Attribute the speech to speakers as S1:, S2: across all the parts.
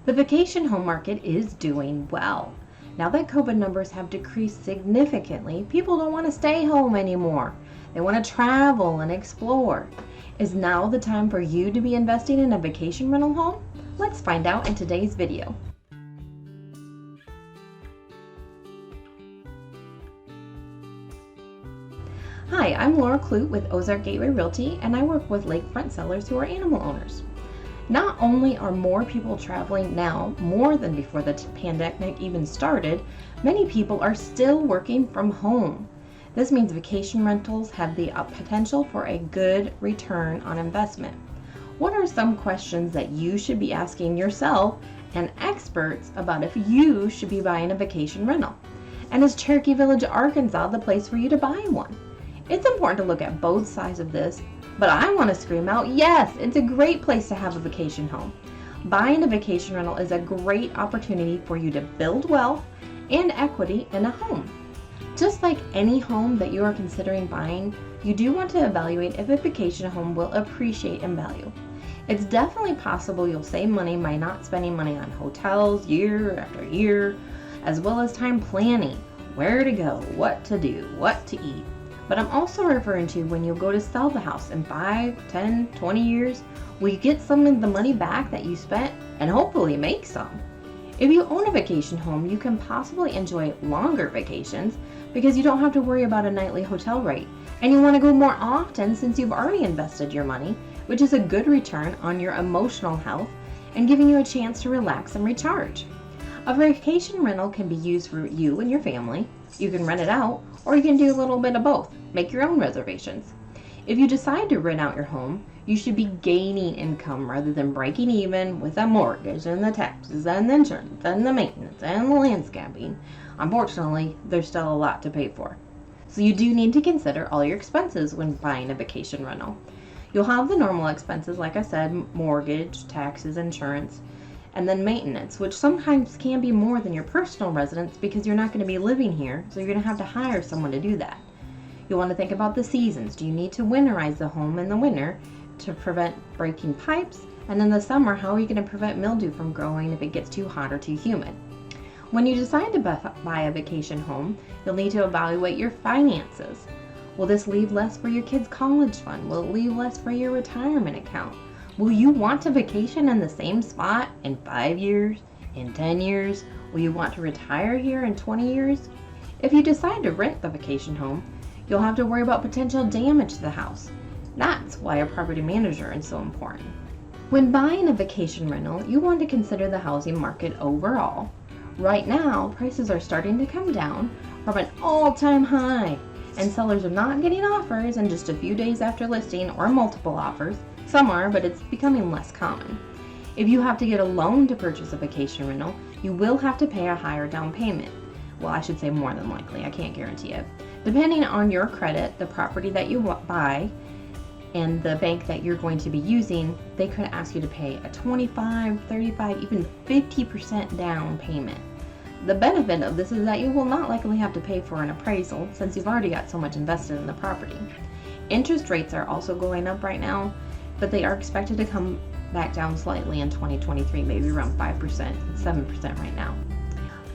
S1: The vacation home market is doing well. Now that COVID numbers have decreased significantly, people don't want to stay home anymore. They want to travel and explore. Is now the time for you to be investing in a vacation rental home? Let's find out in today's video. Hi, I'm Laura Clute with Ozark Gateway Realty, and I work with lakefront sellers who are animal owners. Not only are more people traveling now more than before the pandemic even started, many people are still working from home. This means vacation rentals have the potential for a good return on investment. What are some questions that you should be asking yourself and experts about if you should be buying a vacation rental? And is Cherokee Village, Arkansas the place for you to buy one? It's important to look at both sides of this, but I want to scream out, yes, it's a great place to have a vacation home. Buying a vacation rental is a great opportunity for you to build wealth and equity in a home. Just like any home that you are considering buying, you do want to evaluate if a vacation home will appreciate in value. It's definitely possible you'll save money by not spending money on hotels year after year, as well as time planning where to go, what to do, what to eat. But I'm also referring to when you go to sell the house in 5, 10, 20 years, will you get some of the money back that you spent and hopefully make some? If you own a vacation home, you can possibly enjoy longer vacations because you don't have to worry about a nightly hotel rate, and you want to go more often since you've already invested your money, which is a good return on your emotional health and giving you a chance to relax and recharge. A vacation rental can be used for you and your family. You can rent it out, or you can do a little bit of both. Make your own reservations. If you decide to rent out your home, you should be gaining income rather than breaking even with a mortgage and the taxes and the insurance and the maintenance and the landscaping. Unfortunately, there's still a lot to pay for. So you do need to consider all your expenses when buying a vacation rental. You'll have the normal expenses, like I said, mortgage, taxes, insurance, and then maintenance, which sometimes can be more than your personal residence because you're not going to be living here, so you're going to have to hire someone to do that. You'll want to think about the seasons. Do you need to winterize the home in the winter to prevent breaking pipes? And in the summer, how are you going to prevent mildew from growing if it gets too hot or too humid? When you decide to buy a vacation home, you'll need to evaluate your finances. Will this leave less for your kids' college fund? Will it leave less for your retirement account? Will you want to vacation in the same spot in 5 years, in 10 years? Will you want to retire here in 20 years? If you decide to rent the vacation home, you'll have to worry about potential damage to the house. That's why a property manager is so important. When buying a vacation rental, you want to consider the housing market overall. Right now, prices are starting to come down from an all-time high, and sellers are not getting offers in just a few days after listing or multiple offers. Some are, but it's becoming less common. If you have to get a loan to purchase a vacation rental, you will have to pay a higher down payment. Well, I should say more than likely. I can't guarantee it. Depending on your credit, the property that you buy, and the bank that you're going to be using, they could ask you to pay a 25, 35, even 50% down payment. The benefit of this is that you will not likely have to pay for an appraisal since you've already got so much invested in the property. Interest rates are also going up right now, but they are expected to come back down slightly in 2023, maybe around 5%, 7% right now.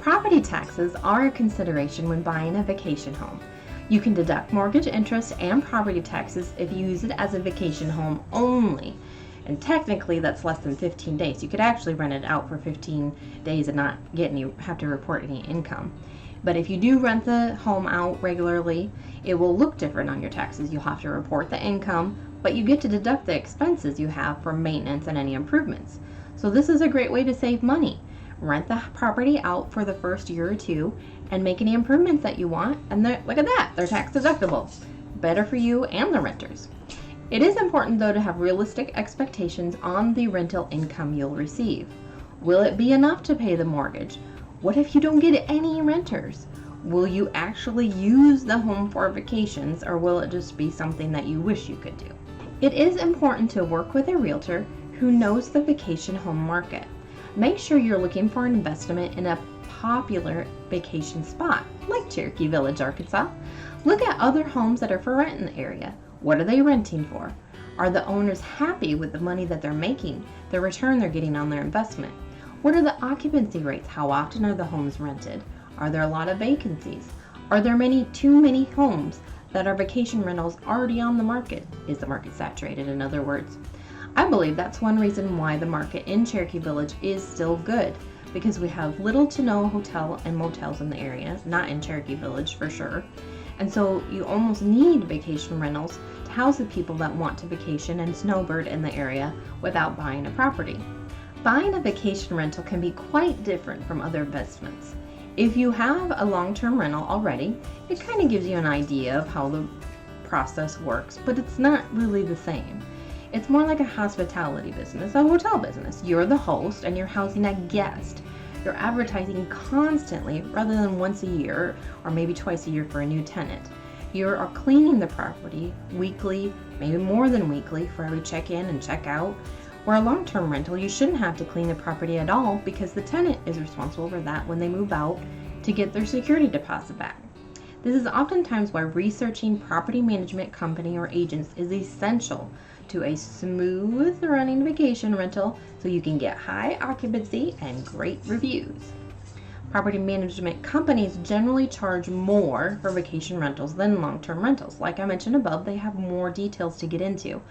S1: Property taxes are a consideration when buying a vacation home. You can deduct mortgage interest and property taxes if you use it as a vacation home only. And technically that's less than 15 days. You could actually rent it out for 15 days and not have to report any income. But if you do rent the home out regularly, it will look different on your taxes. You'll have to report the income, but you get to deduct the expenses you have for maintenance and any improvements. So this is a great way to save money. Rent the property out for the first year or two and make any improvements that you want, and look at that, they're tax deductible. Better for you and the renters. It is important though to have realistic expectations on the rental income you'll receive. Will it be enough to pay the mortgage? What if you don't get any renters? Will you actually use the home for vacations, or will it just be something that you wish you could do? It is important to work with a realtor who knows the vacation home market. Make sure you're looking for an investment in a popular vacation spot, like Cherokee Village, Arkansas. Look at other homes that are for rent in the area. What are they renting for? Are the owners happy with the money that they're making, the return they're getting on their investment? What are the occupancy rates? How often are the homes rented? Are there a lot of vacancies? Are there too many homes that are vacation rentals already on the market? Is the market saturated, in other words? I believe that's one reason why the market in Cherokee Village is still good, because we have little to no hotel and motels in the area, not in Cherokee Village for sure. And so you almost need vacation rentals to house the people that want to vacation and snowbird in the area without buying a property. Buying a vacation rental can be quite different from other investments. If you have a long-term rental already, it kind of gives you an idea of how the process works, but it's not really the same. It's more like a hospitality business, a hotel business. You're the host and you're housing a guest. You're advertising constantly rather than once a year or maybe twice a year for a new tenant. You are cleaning the property weekly, maybe more than weekly for every check-in and check-out. Where a long-term rental, you shouldn't have to clean the property at all because the tenant is responsible for that when they move out to get their security deposit back. This is oftentimes why researching property management company or agents is essential to a smooth running vacation rental so you can get high occupancy and great reviews. Property management companies generally charge more for vacation rentals than long-term rentals. Like I mentioned above, they have more details to get into.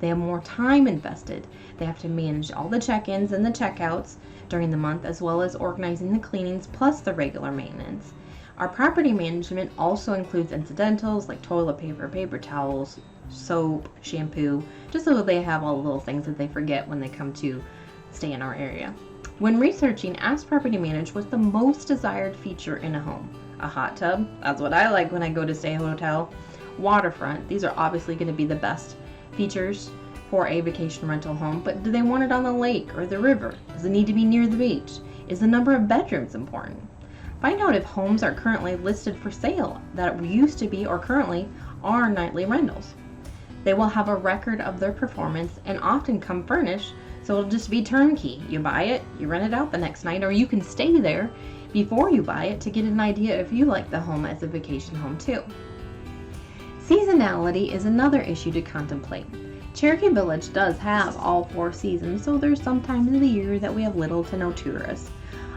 S1: They have more time invested. They have to manage all the check-ins and the check-outs during the month, as well as organizing the cleanings plus the regular maintenance. Our property management also includes incidentals like toilet paper, paper towels, soap, shampoo, just so they have all the little things that they forget when they come to stay in our area. When researching, ask property managers what's the most desired feature in a home. A hot tub, that's what I like when I go to stay at a hotel. Waterfront, these are obviously going to be the best features for a vacation rental home, but do they want it on the lake or the river? Does it need to be near the beach? Is the number of bedrooms important? Find out if homes are currently listed for sale that used to be or currently are nightly rentals. They will have a record of their performance and often come furnished, so it'll just be turnkey. You buy it, you rent it out the next night, or you can stay there before you buy it to get an idea if you like the home as a vacation home too. Seasonality is another issue to contemplate. Cherokee Village does have all 4 seasons, so there's some times of the year that we have little to no tourists.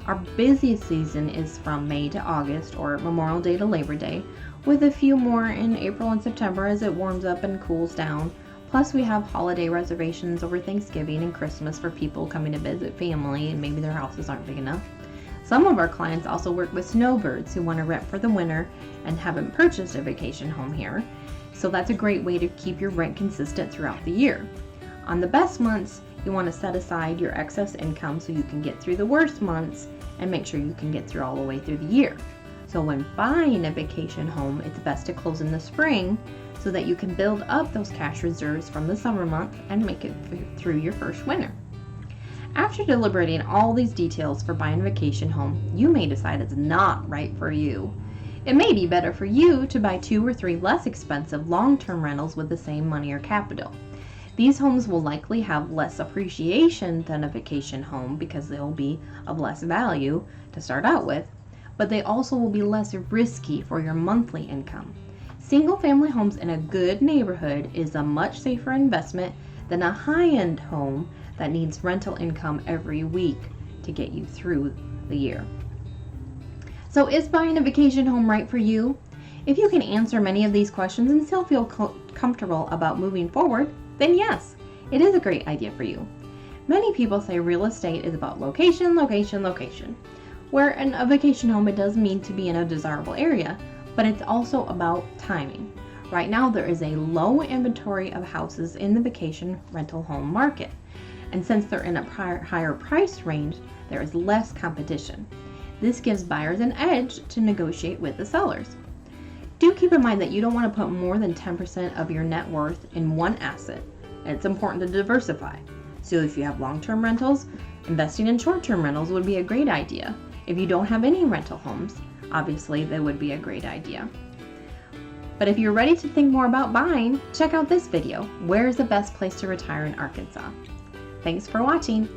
S1: Our busiest season is from May to August, or Memorial Day to Labor Day, with a few more in April and September as it warms up and cools down. Plus we have holiday reservations over Thanksgiving and Christmas for people coming to visit family and maybe their houses aren't big enough. Some of our clients also work with snowbirds who want to rent for the winter and haven't purchased a vacation home here. So that's a great way to keep your rent consistent throughout the year. On the best months, you want to set aside your excess income so you can get through the worst months and make sure you can get through all the way through the year. So when buying a vacation home, it's best to close in the spring so that you can build up those cash reserves from the summer month and make it through your first winter. After deliberating all these details for buying a vacation home, you may decide it's not right for you. It may be better for you to buy 2 or 3 less expensive long-term rentals with the same money or capital. These homes will likely have less appreciation than a vacation home because they'll be of less value to start out with, but they also will be less risky for your monthly income. Single-family homes in a good neighborhood is a much safer investment than a high-end home that needs rental income every week to get you through the year. So is buying a vacation home right for you? If you can answer many of these questions and still feel comfortable about moving forward, then yes, it is a great idea for you. Many people say real estate is about location, location, location. Where in a vacation home, it does mean to be in a desirable area, but it's also about timing. Right now, there is a low inventory of houses in the vacation rental home market. And since they're in a higher price range, there is less competition. This gives buyers an edge to negotiate with the sellers. Do keep in mind that you don't want to put more than 10% of your net worth in one asset, and it's important to diversify. So if you have long-term rentals, investing in short-term rentals would be a great idea. If you don't have any rental homes, obviously that would be a great idea. But if you're ready to think more about buying, check out this video, Where is the best place to retire in Arkansas? Thanks for watching.